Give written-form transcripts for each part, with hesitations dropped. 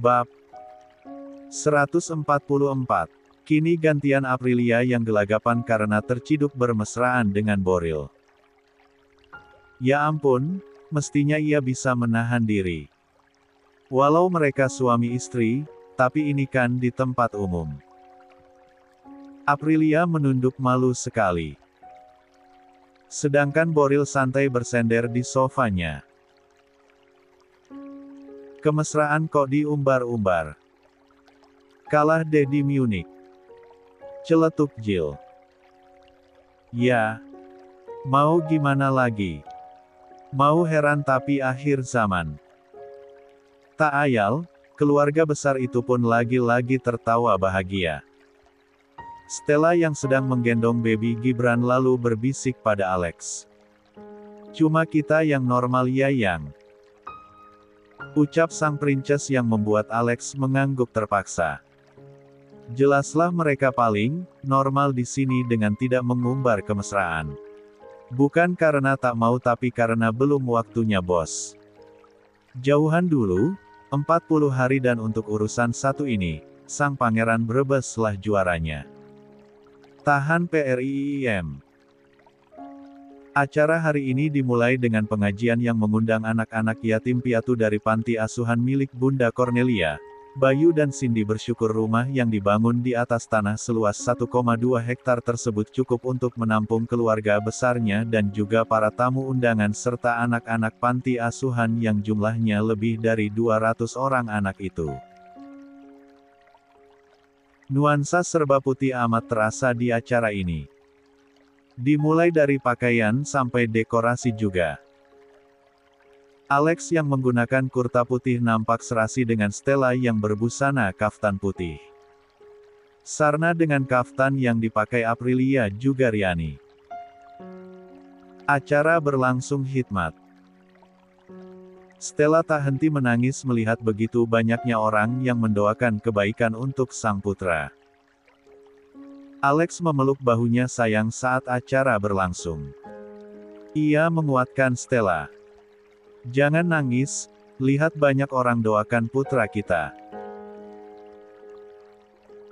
Bab 144. Kini gantian Aprilia yang gelagapan karena terciduk bermesraan dengan Boril. Ya ampun, mestinya ia bisa menahan diri. Walau mereka suami istri, tapi ini kan di tempat umum. Aprilia menunduk malu sekali. Sedangkan Boril santai bersender di sofanya. Kemesraan kok diumbar-umbar. Kalah deh di Munich. Celetuk Jill. Ya. Mau gimana lagi? Mau heran tapi akhir zaman. Tak ayal, keluarga besar itu pun lagi-lagi tertawa bahagia. Stella yang sedang menggendong baby Gibran lalu berbisik pada Alex. Cuma kita yang normal ya yang. Ucap sang princess yang membuat Alex mengangguk terpaksa. Jelaslah mereka paling normal di sini dengan tidak mengumbar kemesraan. Bukan karena tak mau tapi karena belum waktunya bos. Jauhan dulu, 40 hari dan untuk urusan satu ini, sang pangeran Brebeslah juaranya. Tahan PRIIM. Acara hari ini dimulai dengan pengajian yang mengundang anak-anak yatim piatu dari panti asuhan milik Bunda Cornelia. Bayu dan Cindy bersyukur rumah yang dibangun di atas tanah seluas 1,2 hektar tersebut cukup untuk menampung keluarga besarnya dan juga para tamu undangan serta anak-anak panti asuhan yang jumlahnya lebih dari 200 orang anak itu. Nuansa serba putih amat terasa di acara ini. Dimulai dari pakaian sampai dekorasi juga. Alex yang menggunakan kurta putih nampak serasi dengan Stella yang berbusana kaftan putih. Sarna dengan kaftan yang dipakai Aprilia juga Riani. Acara berlangsung hikmat. Stella tak henti menangis melihat begitu banyaknya orang yang mendoakan kebaikan untuk sang putra. Alex memeluk bahunya sayang saat acara berlangsung. Ia menguatkan Stella. Jangan nangis, lihat banyak orang doakan putra kita.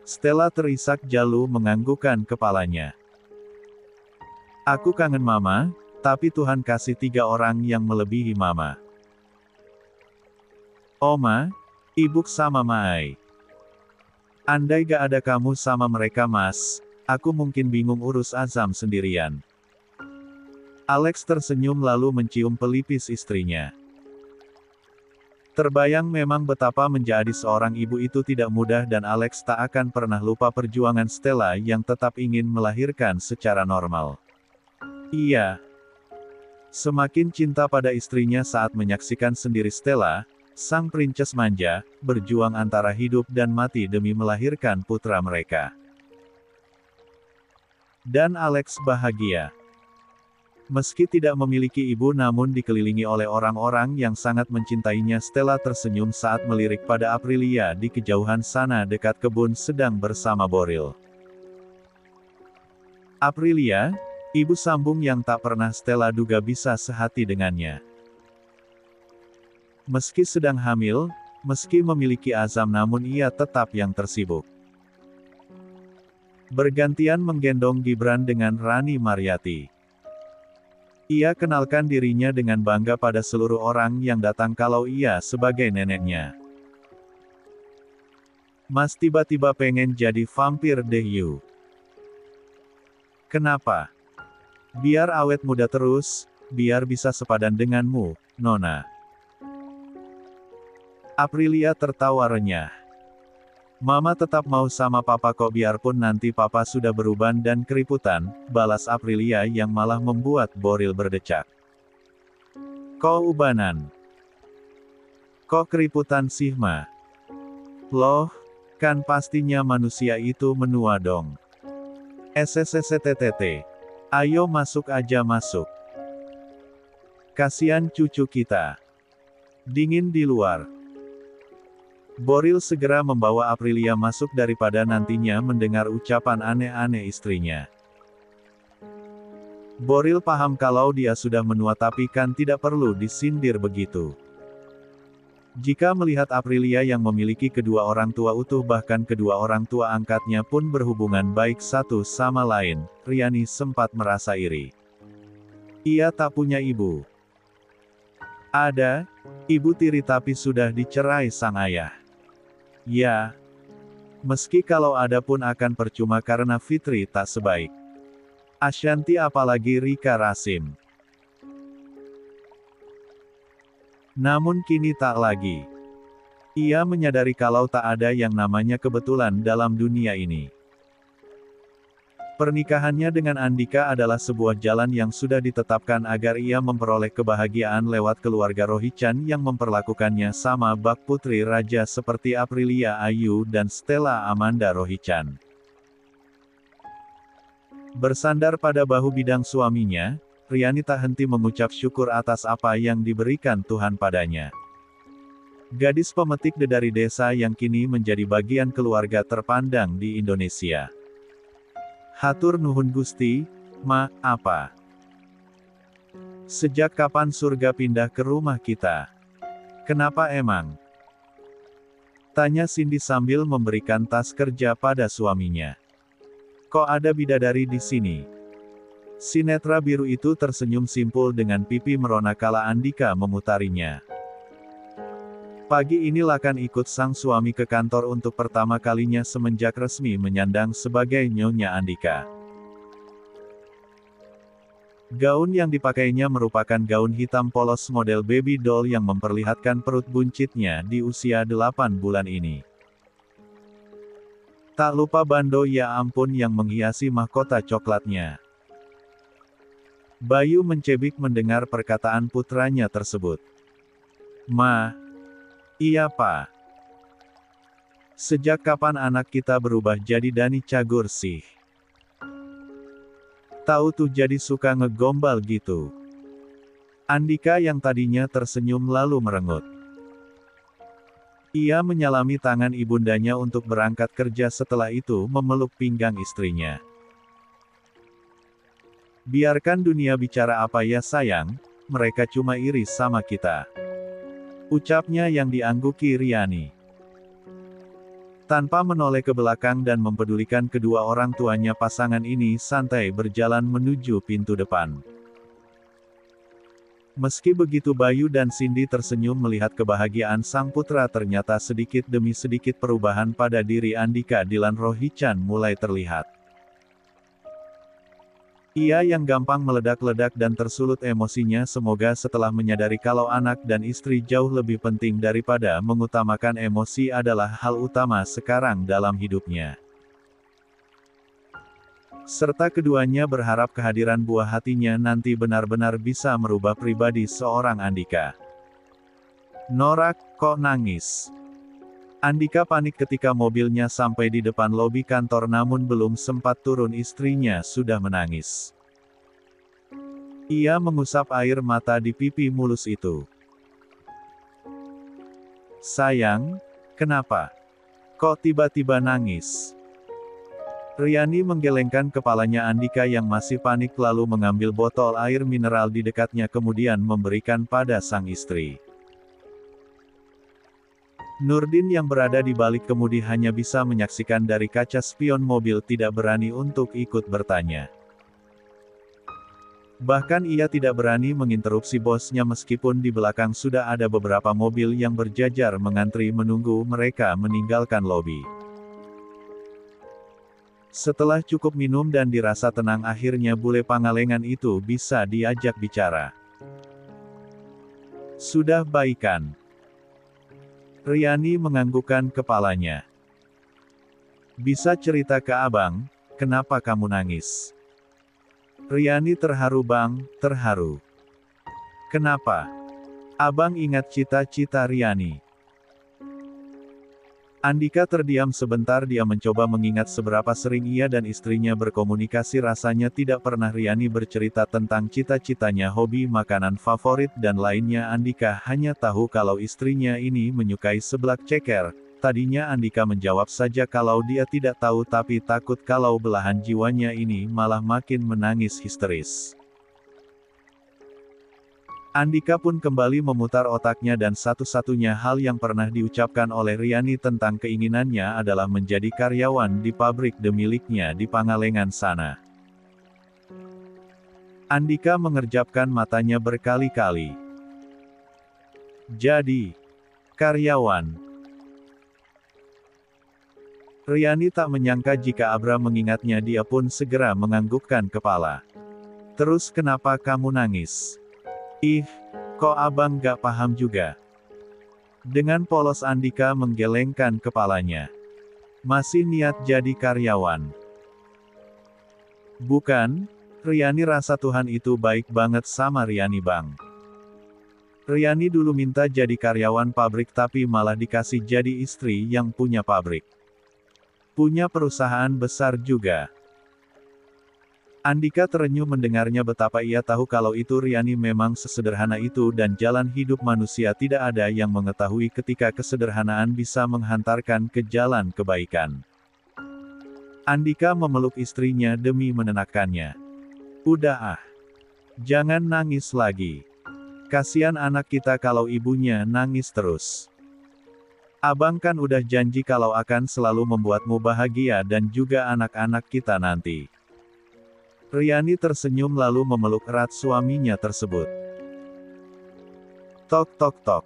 Stella terisak jalu menganggukkan kepalanya. Aku kangen mama, tapi Tuhan kasih 3 orang yang melebihi mama. Oma, Ibu sama Mai. Andai gak ada kamu sama mereka mas, aku mungkin bingung urus Azam sendirian. Alex tersenyum lalu mencium pelipis istrinya. Terbayang memang betapa menjadi seorang ibu itu tidak mudah dan Alex tak akan pernah lupa perjuangan Stella yang tetap ingin melahirkan secara normal. Iya. Semakin cinta pada istrinya saat menyaksikan sendiri Stella, sang princess manja, berjuang antara hidup dan mati demi melahirkan putra mereka. Dan Alex bahagia. Meski tidak memiliki ibu namun dikelilingi oleh orang-orang yang sangat mencintainya. Stella tersenyum saat melirik pada Aprilia di kejauhan sana dekat kebun sedang bersama Boril. Aprilia, ibu sambung yang tak pernah Stella duga bisa sehati dengannya. Meski sedang hamil, meski memiliki Azam namun ia tetap yang tersibuk. Bergantian menggendong Gibran dengan Rani Mariati. Ia kenalkan dirinya dengan bangga pada seluruh orang yang datang kalau ia sebagai neneknya. Mas tiba-tiba pengen jadi vampir deh you. Kenapa? Biar awet muda terus, biar bisa sepadan denganmu, Nona. Aprilia tertawa renyah. Mama tetap mau sama papa kok biarpun nanti papa sudah beruban dan keriputan, balas Aprilia yang malah membuat Boril berdecak. Kok ubanan? Kok keriputan sih ma? Loh, kan pastinya manusia itu menua dong. SSSTTT. Ayo masuk aja masuk. Kasian cucu kita. Dingin di luar. Boril segera membawa Aprilia masuk daripada nantinya mendengar ucapan aneh-aneh istrinya. Boril paham kalau dia sudah menua tapi kan tidak perlu disindir begitu. Jika melihat Aprilia yang memiliki kedua orang tua utuh bahkan kedua orang tua angkatnya pun berhubungan baik satu sama lain, Riani sempat merasa iri. Ia tak punya ibu. Ada, ibu tiri tapi sudah dicerai sang ayah. Ya, meski kalau ada pun akan percuma karena Fitri tak sebaik Ashanti apalagi Rika Rasim. Namun kini tak lagi. Ia menyadari kalau tak ada yang namanya kebetulan dalam dunia ini. Pernikahannya dengan Andika adalah sebuah jalan yang sudah ditetapkan agar ia memperoleh kebahagiaan lewat keluarga Rohichan yang memperlakukannya sama bak putri raja seperti Aprilia Ayu dan Stella Amanda Rohichan. Bersandar pada bahu bidang suaminya, Riani tak henti mengucap syukur atas apa yang diberikan Tuhan padanya. Gadis pemetik dari desa yang kini menjadi bagian keluarga terpandang di Indonesia. Hatur nuhun Gusti, Ma, apa? Sejak kapan surga pindah ke rumah kita? Kenapa emang? Tanya Cindy sambil memberikan tas kerja pada suaminya. Kok ada bidadari di sini? Si netra biru itu tersenyum simpul dengan pipi merona kala Andika memutarinya. Pagi ini Lakan ikut sang suami ke kantor untuk pertama kalinya semenjak resmi menyandang sebagai Nyonya Andika. Gaun yang dipakainya merupakan gaun hitam polos model baby doll yang memperlihatkan perut buncitnya di usia 8 bulan ini. Tak lupa bando ya ampun yang menghiasi mahkota coklatnya. Bayu mencebik mendengar perkataan putranya tersebut. Ma. Iya Pak. Sejak kapan anak kita berubah jadi Dani Cagur sih? Tahu tuh jadi suka ngegombal gitu. Andika yang tadinya tersenyum lalu merengut. Ia menyalami tangan ibundanya untuk berangkat kerja setelah itu memeluk pinggang istrinya. Biarkan dunia bicara apa ya sayang, mereka cuma iri sama kita. Ucapnya yang diangguki Riani. Tanpa menoleh ke belakang dan mempedulikan kedua orang tuanya pasangan ini santai berjalan menuju pintu depan. Meski begitu Bayu dan Cindy tersenyum melihat kebahagiaan sang putra ternyata sedikit demi sedikit perubahan pada diri Andika Dilan Rohichan mulai terlihat. Ia yang gampang meledak-ledak dan tersulut emosinya semoga setelah menyadari kalau anak dan istri jauh lebih penting daripada mengutamakan emosi adalah hal utama sekarang dalam hidupnya. Serta keduanya berharap kehadiran buah hatinya nanti benar-benar bisa merubah pribadi seorang Andika. Norak, kok nangis? Andika panik ketika mobilnya sampai di depan lobi kantor namun belum sempat turun istrinya sudah menangis. Ia mengusap air mata di pipi mulus itu. Sayang, kenapa? Kok tiba-tiba nangis? Riani menggelengkan kepalanya Andika yang masih panik lalu mengambil botol air mineral di dekatnya kemudian memberikan pada sang istri. Nurdin yang berada di balik kemudi hanya bisa menyaksikan dari kaca spion mobil tidak berani untuk ikut bertanya. Bahkan ia tidak berani menginterupsi bosnya meskipun di belakang sudah ada beberapa mobil yang berjajar mengantri menunggu mereka meninggalkan lobi. Setelah cukup minum dan dirasa tenang akhirnya bule Pangalengan itu bisa diajak bicara. Sudah baikan? Riani menganggukkan kepalanya. Bisa cerita ke abang, kenapa kamu nangis? Riani terharu bang, terharu. Kenapa? Abang ingat cita-cita Riani. Andika terdiam sebentar dia mencoba mengingat seberapa sering ia dan istrinya berkomunikasi rasanya tidak pernah Riani bercerita tentang cita-citanya hobi makanan favorit dan lainnya Andika hanya tahu kalau istrinya ini menyukai seblak ceker, tadinya Andika menjawab saja kalau dia tidak tahu tapi takut kalau belahan jiwanya ini malah makin menangis histeris. Andika pun kembali memutar otaknya dan satu-satunya hal yang pernah diucapkan oleh Riani tentang keinginannya adalah menjadi karyawan di pabrik miliknya di Pangalengan sana. Andika mengerjapkan matanya berkali-kali. Jadi, karyawan. Riani tak menyangka jika Abra mengingatnya, dia pun segera menganggukkan kepala. Terus kenapa kamu nangis? Ih, kok abang gak paham juga? Dengan polos Andika menggelengkan kepalanya. Masih niat jadi karyawan? Bukan, Riani rasa Tuhan itu baik banget sama Riani bang. Riani dulu minta jadi karyawan pabrik tapi malah dikasih jadi istri yang punya pabrik. Punya perusahaan besar juga. Andika terenyuh mendengarnya, betapa ia tahu kalau itu Riani memang sesederhana itu dan jalan hidup manusia tidak ada yang mengetahui ketika kesederhanaan bisa menghantarkan ke jalan kebaikan. Andika memeluk istrinya demi menenangkannya. Udah ah. Jangan nangis lagi. Kasihan anak kita kalau ibunya nangis terus. Abang kan udah janji kalau akan selalu membuatmu bahagia dan juga anak-anak kita nanti. Riani tersenyum lalu memeluk erat suaminya tersebut. Tok tok tok.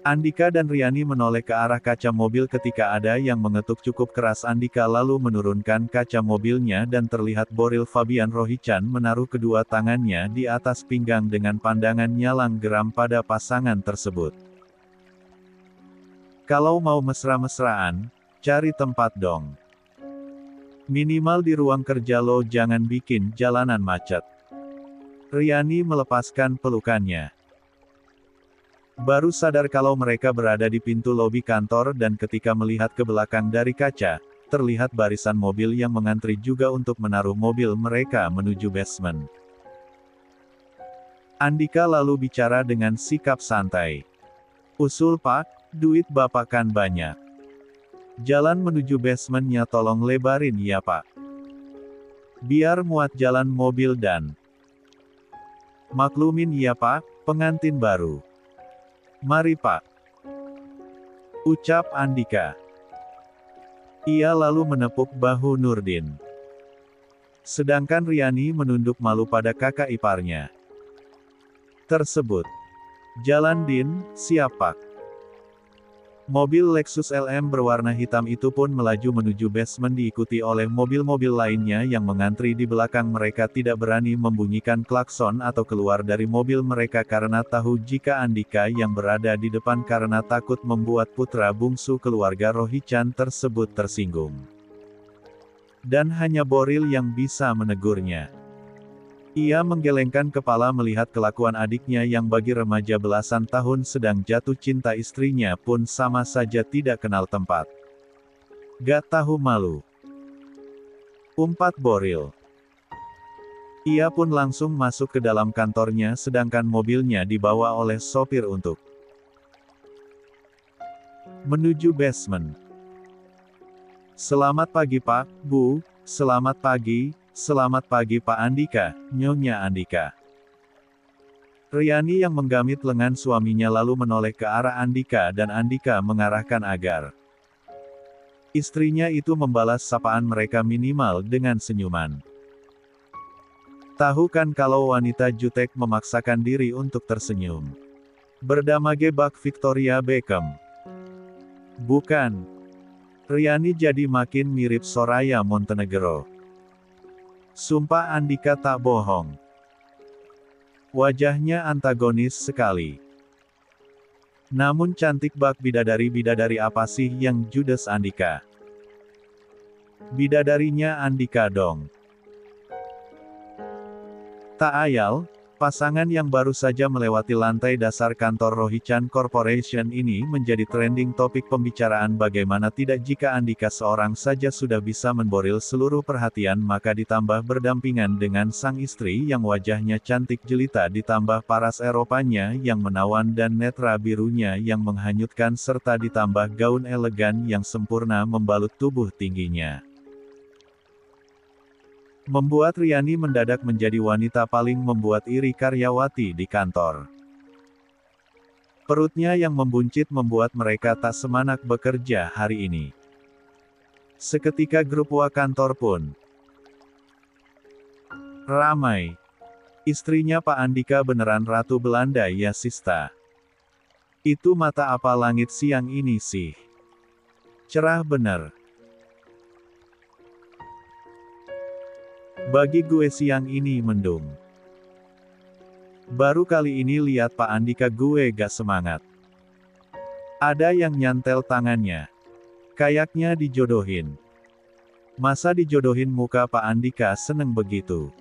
Andika dan Riani menoleh ke arah kaca mobil ketika ada yang mengetuk cukup keras. Andika lalu menurunkan kaca mobilnya dan terlihat Boril Fabian Rohichan menaruh kedua tangannya di atas pinggang dengan pandangan nyalang geram pada pasangan tersebut. Kalau mau mesra-mesraan, cari tempat dong. Minimal di ruang kerja lo, jangan bikin jalanan macet. Riani melepaskan pelukannya. Baru sadar kalau mereka berada di pintu lobi kantor dan ketika melihat ke belakang dari kaca, terlihat barisan mobil yang mengantri juga untuk menaruh mobil mereka menuju basement. Andika lalu bicara dengan sikap santai. Usul pak, duit bapak kan banyak. Jalan menuju basementnya tolong lebarin ya pak. Biar muat jalan mobil dan... Maklumin ya pak, pengantin baru. Mari pak. Ucap Andika. Ia lalu menepuk bahu Nurdin. Sedangkan Riani menunduk malu pada kakak iparnya tersebut. Jalan Din, siap pak. Mobil Lexus LM berwarna hitam itu pun melaju menuju basement diikuti oleh mobil-mobil lainnya yang mengantri di belakang mereka. Tidak berani membunyikan klakson atau keluar dari mobil mereka karena tahu jika Andika yang berada di depan karena takut membuat putra bungsu keluarga Rohichan tersebut tersinggung. Dan hanya Boril yang bisa menegurnya. Ia menggelengkan kepala melihat kelakuan adiknya yang bagi remaja belasan tahun sedang jatuh cinta. Istrinya pun sama saja tidak kenal tempat. Gak tahu malu. Umpat Boril. Ia pun langsung masuk ke dalam kantornya sedangkan mobilnya dibawa oleh sopir untuk menuju basement. Selamat pagi Pak, Bu, selamat pagi. Selamat pagi Pak Andika, Nyonya Andika. Riani yang menggamit lengan suaminya lalu menoleh ke arah Andika dan Andika mengarahkan agar istrinya itu membalas sapaan mereka minimal dengan senyuman. Tahu kan kalau wanita jutek memaksakan diri untuk tersenyum. Berdamage bak Victoria Beckham. Bukan. Riani jadi makin mirip Soraya Montenegro. Sumpah Andika tak bohong. Wajahnya antagonis sekali. Namun cantik bak bidadari apa sih yang judes Andika? Bidadarinya Andika dong. Tak ayal, pasangan yang baru saja melewati lantai dasar kantor Rohichan Corporation ini menjadi trending topik pembicaraan. Bagaimana tidak jika Andika seorang saja sudah bisa memboril seluruh perhatian, maka ditambah berdampingan dengan sang istri yang wajahnya cantik jelita ditambah paras Eropanya yang menawan dan netra birunya yang menghanyutkan serta ditambah gaun elegan yang sempurna membalut tubuh tingginya. Membuat Riani mendadak menjadi wanita paling membuat iri karyawati di kantor. Perutnya yang membuncit membuat mereka tak semangat bekerja hari ini. Seketika grup kantor pun ramai. Istrinya Pak Andika beneran Ratu Belanda ya Sista. Itu mata apa langit siang ini sih? Cerah bener. Bagi gue siang ini mendung. Baru kali ini lihat Pak Andika gue gak semangat. Ada yang nyantel tangannya. Kayaknya dijodohin. Masa dijodohin muka Pak Andika seneng begitu.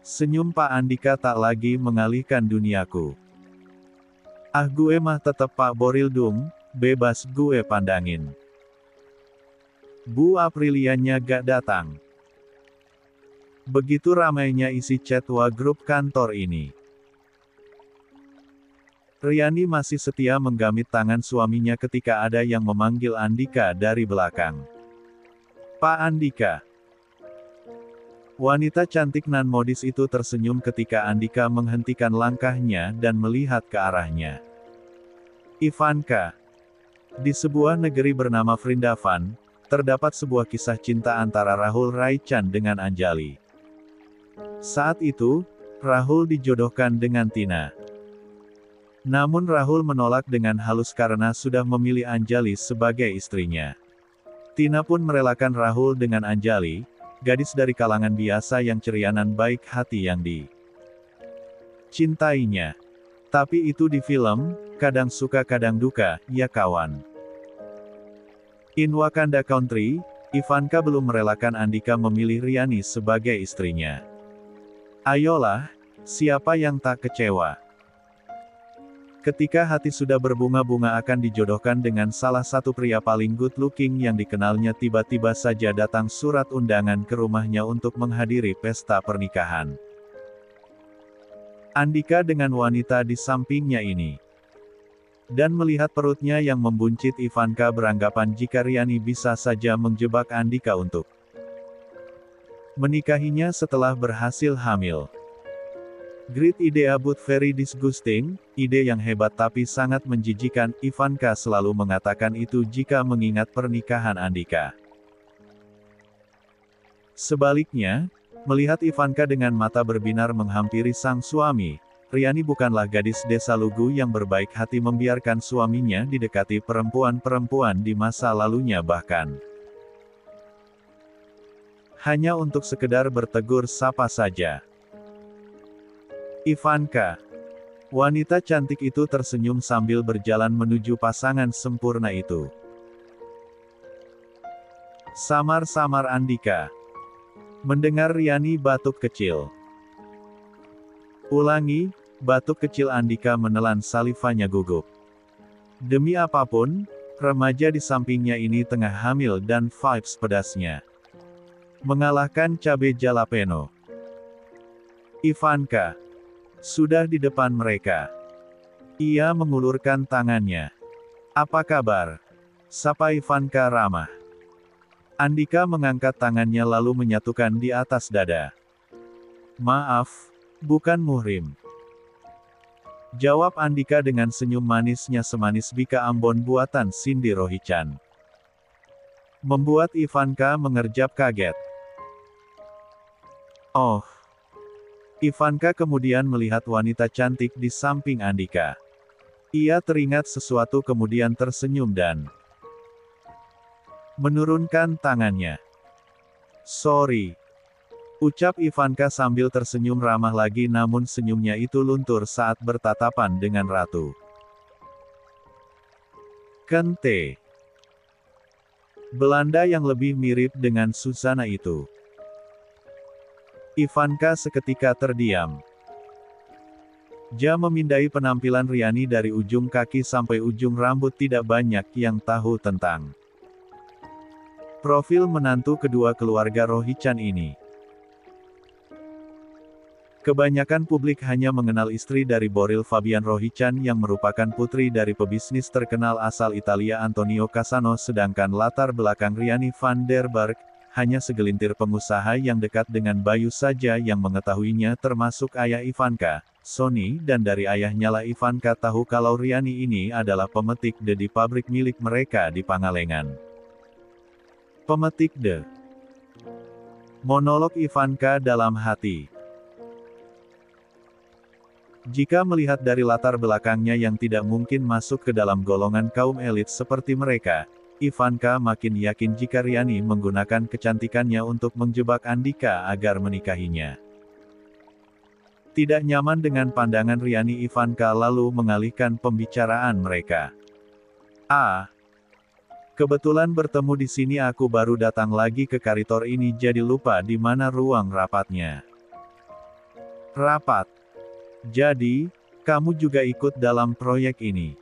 Senyum Pak Andika tak lagi mengalihkan duniaku. Ah gue mah tetep Pak Borildum, bebas gue pandangin. Bu Aprilianya gak datang. Begitu ramainya isi chat grup kantor ini. Riani masih setia menggamit tangan suaminya ketika ada yang memanggil Andika dari belakang. Pak Andika. Wanita cantik nan modis itu tersenyum ketika Andika menghentikan langkahnya dan melihat ke arahnya. Ivanka. Di sebuah negeri bernama Vrindavan, terdapat sebuah kisah cinta antara Rahul Raichan dengan Anjali. Saat itu, Rahul dijodohkan dengan Tina. Namun Rahul menolak dengan halus karena sudah memilih Anjali sebagai istrinya. Tina pun merelakan Rahul dengan Anjali, gadis dari kalangan biasa yang ceria dan baik hati yang dicintainya. Tapi itu di film, kadang suka kadang duka, ya kawan. In Wakanda Country, Ivanka belum merelakan Andika memilih Riani sebagai istrinya. Ayolah, siapa yang tak kecewa? Ketika hati sudah berbunga-bunga akan dijodohkan dengan salah satu pria paling good looking yang dikenalnya, tiba-tiba saja datang surat undangan ke rumahnya untuk menghadiri pesta pernikahan. Andika dengan wanita di sampingnya ini. Dan melihat perutnya yang membuncit, Ivanka beranggapan jika Riani bisa saja menjebak Andika untuk menikahinya setelah berhasil hamil. Great idea but very disgusting, ide yang hebat tapi sangat menjijikan, Ivanka selalu mengatakan itu jika mengingat pernikahan Andika. Sebaliknya, melihat Ivanka dengan mata berbinar menghampiri sang suami, Riani bukanlah gadis desa lugu yang berbaik hati membiarkan suaminya didekati perempuan-perempuan di masa lalunya, bahkan hanya untuk sekedar bertegur sapa saja. Ivanka. Wanita cantik itu tersenyum sambil berjalan menuju pasangan sempurna itu. Samar-samar Andika. Mendengar Riani batuk kecil. Ulangi, batuk kecil Andika menelan salivanya gugup. Demi apapun, remaja di sampingnya ini tengah hamil dan vibes pedasnya mengalahkan cabai jalapeno. Ivanka. Sudah di depan mereka. Ia mengulurkan tangannya. Apa kabar? Sapa Ivanka ramah. Andika mengangkat tangannya lalu menyatukan di atas dada. Maaf, bukan muhrim. Jawab Andika dengan senyum manisnya semanis bika Ambon buatan Cindy Rohichan. Membuat Ivanka mengerjap kaget. Oh. Ivanka kemudian melihat wanita cantik di samping Andika. Ia teringat sesuatu kemudian tersenyum dan menurunkan tangannya. Sorry. Ucap Ivanka sambil tersenyum ramah lagi, namun senyumnya itu luntur saat bertatapan dengan Ratu. Kente. Belanda yang lebih mirip dengan Susana itu. Ivanka seketika terdiam. Ja memindai penampilan Riani dari ujung kaki sampai ujung rambut, tidak banyak yang tahu tentang profil menantu kedua keluarga Rohichan ini. Kebanyakan publik hanya mengenal istri dari Boril Fabian Rohichan yang merupakan putri dari pebisnis terkenal asal Italia Antonio Cassano, sedangkan latar belakang Riani van der Berg, hanya segelintir pengusaha yang dekat dengan Bayu saja yang mengetahuinya termasuk ayah Ivanka, Sony, dan dari ayahnya lah Ivanka tahu kalau Riani ini adalah pemetik D di pabrik milik mereka di Pangalengan. Pemetik D. Monolog Ivanka dalam hati. Jika melihat dari latar belakangnya yang tidak mungkin masuk ke dalam golongan kaum elit seperti mereka, Ivanka makin yakin jika Riani menggunakan kecantikannya untuk menjebak Andika agar menikahinya. Tidak nyaman dengan pandangan Riani, Ivanka lalu mengalihkan pembicaraan mereka. Kebetulan bertemu di sini, aku baru datang lagi ke karitor ini jadi lupa di mana ruang rapatnya. Rapat. Jadi, kamu juga ikut dalam proyek ini?